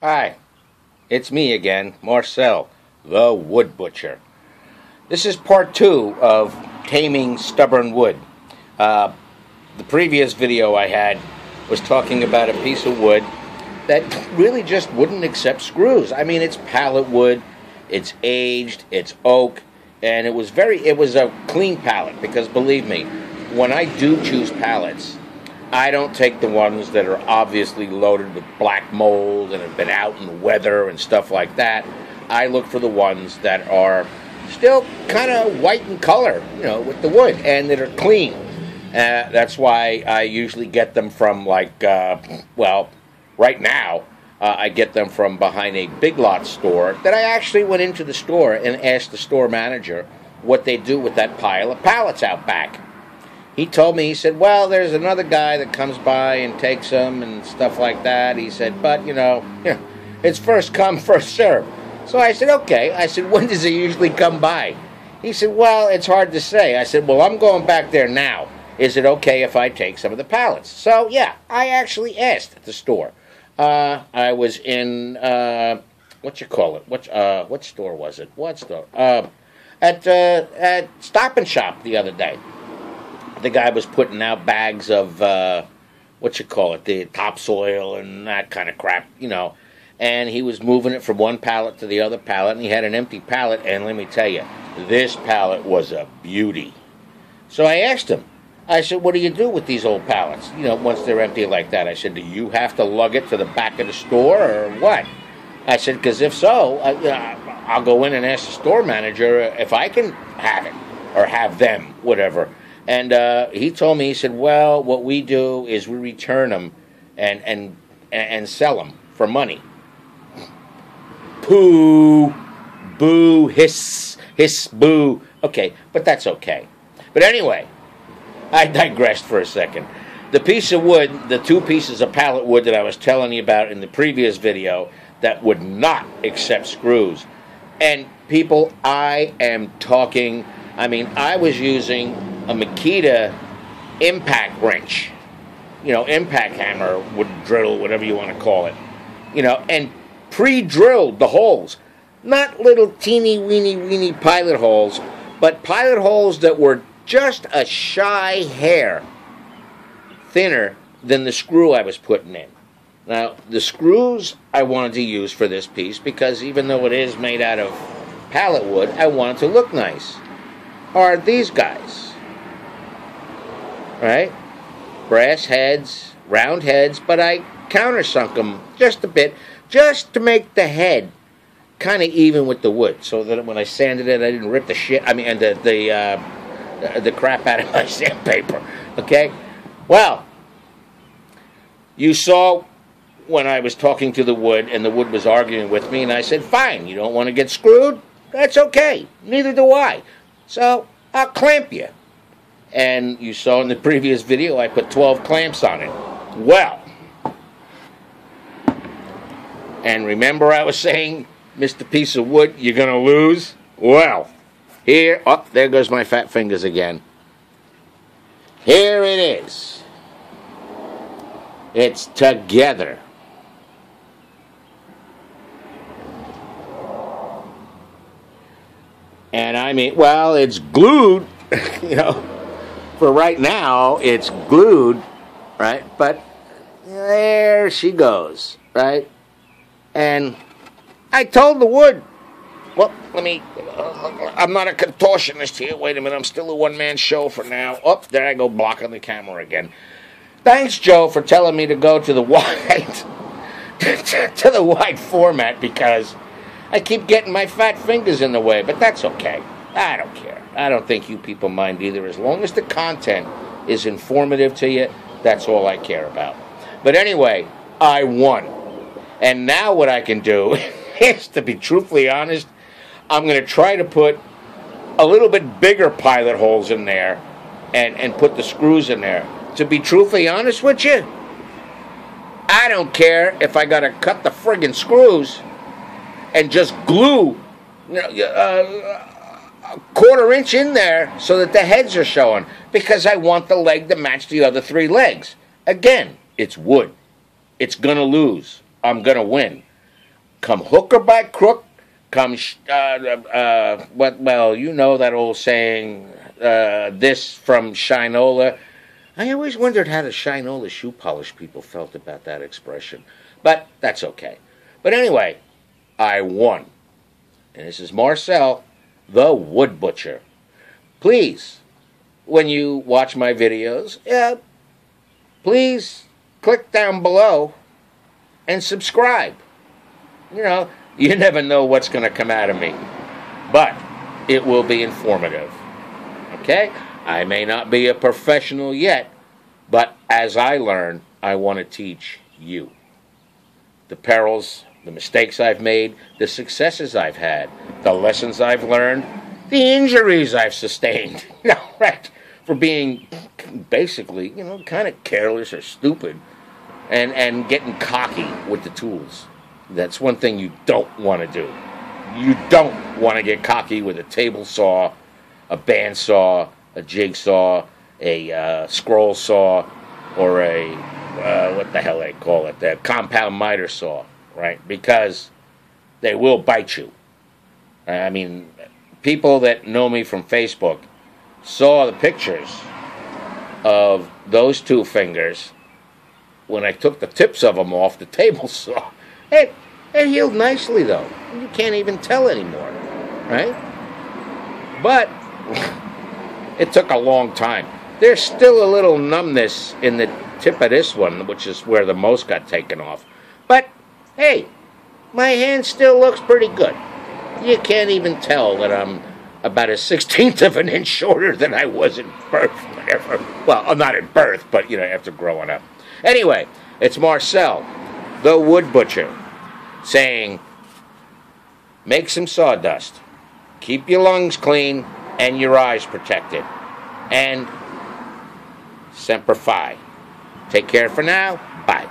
Hi, it's me again, Marcel, the Wood Butcher. This is part 2 of Taming Stubborn Wood. The previous video I had was talking about a piece of wood that really just wouldn't accept screws. I mean, it's pallet wood, it's aged, it's oak, and it was a clean pallet, because believe me, when I do choose pallets, I don't take the ones that are obviously loaded with black mold and have been out in the weather and stuff like that. I look for the ones that are still kind of white in color, with the wood, and that are clean. That's why I usually get them from, right now, I get them from behind a Big Lot store that I actually went into the store and asked the store manager what they do with that pile of pallets out back. He told me, he said, well, there's another guy that comes by and takes them and stuff like that. He said, but, it's first come, first serve. So I said, okay. I said, when does he usually come by? He said, well, it's hard to say. I said, well, I'm going back there now. Is it okay if I take some of the pallets? So, yeah, I actually asked at the store. I was in, what store was it? What store? At Stop and Shop the other day. The guy was putting out bags of, the topsoil and that kind of crap, and he was moving it from one pallet to the other pallet, and he had an empty pallet, and let me tell you, this pallet was a beauty. So I asked him, I said, what do you do with these old pallets, once they're empty like that? I said, do you have to lug it to the back of the store, or what? I said, because if so, I'll go in and ask the store manager if I can have it, or have them, whatever. And he told me, he said, well, what we do is we return them and sell them for money. Pooh, boo, hiss, hiss, boo. Okay, but that's okay. But anyway, I digressed for a second. The piece of wood, the two pieces of pallet wood that I was telling you about in the previous video that would not accept screws. And people, I was using a Makita impact wrench, impact hammer, wood drill, whatever you want to call it, and pre-drilled the holes. Not little teeny weeny pilot holes, but pilot holes that were just a shy hair thinner than the screw I was putting in. Now, the screws I wanted to use for this piece, because even though it is made out of pallet wood, I want it to look nice, are these guys. Right? Brass heads, round heads, but I countersunk them just a bit, just to make the head kind of even with the wood, so that when I sanded it, I didn't rip the crap out of my sandpaper. Okay? Well, you saw when I was talking to the wood, and the wood was arguing with me, and I said, fine, you don't want to get screwed? That's okay. Neither do I. So, I'll clamp you. And you saw in the previous video, I put 12 clamps on it. Well, and remember I was saying, Mr. Piece of Wood, you're going to lose? Well, here, there goes my fat fingers again. Here it is. It's together. And it's glued, For right now, it's glued, right? But there she goes, right? And I told the wood, well, I'm not a contortionist here. Wait a minute, I'm still a one-man show for now. Oh, there I go, blocking the camera again. Thanks, Joe, for telling me to go to the wide, to the wide format, because I keep getting my fat fingers in the way, but that's okay. I don't care. I don't think you people mind either. As long as the content is informative to you, that's all I care about. But anyway, I won. And now what I can do is, to be truthfully honest, I'm going to try to put a little bit bigger pilot holes in there and put the screws in there. To be truthfully honest with you, I don't care if I got to cut the friggin' screws and just glue a quarter-inch in there so that the heads are showing, because I want the leg to match the other three legs. Again, it's wood. It's going to lose. I'm going to win. come hook or by crook, come, well, you know that old saying, this from Shinola. I always wondered how the Shinola shoe polish people felt about that expression. But that's okay. But anyway, I won. And this is Marcel, the Wood Butcher. Please, when you watch my videos, please click down below and subscribe. You know, you never know what's going to come out of me. But it will be informative. Okay? I may not be a professional yet, but as I learn, I want to teach you. The perils, the mistakes I've made, the successes I've had, the lessons I've learned, the injuries I've sustained. Right? For being basically, kind of careless or stupid and getting cocky with the tools. That's one thing you don't want to do. You don't want to get cocky with a table saw, a bandsaw, a jigsaw, a scroll saw, or a, what the hell they call it, the compound miter saw, right? Because they will bite you. I mean, people that know me from Facebook saw the pictures of those two fingers when I took the tips of them off the table saw. It healed nicely, though. You can't even tell anymore, right? But it took a long time. There's still a little numbness in the tip of this one, which is where the most got taken off. But, hey, my hand still looks pretty good. You can't even tell that I'm about a 16th of an inch shorter than I was at birth. Whatever. Well, not at birth, but, after growing up. Anyway, it's Marcel, the Wood Butcher, saying, make some sawdust. Keep your lungs clean and your eyes protected. And Semper Fi. Take care for now. Bye.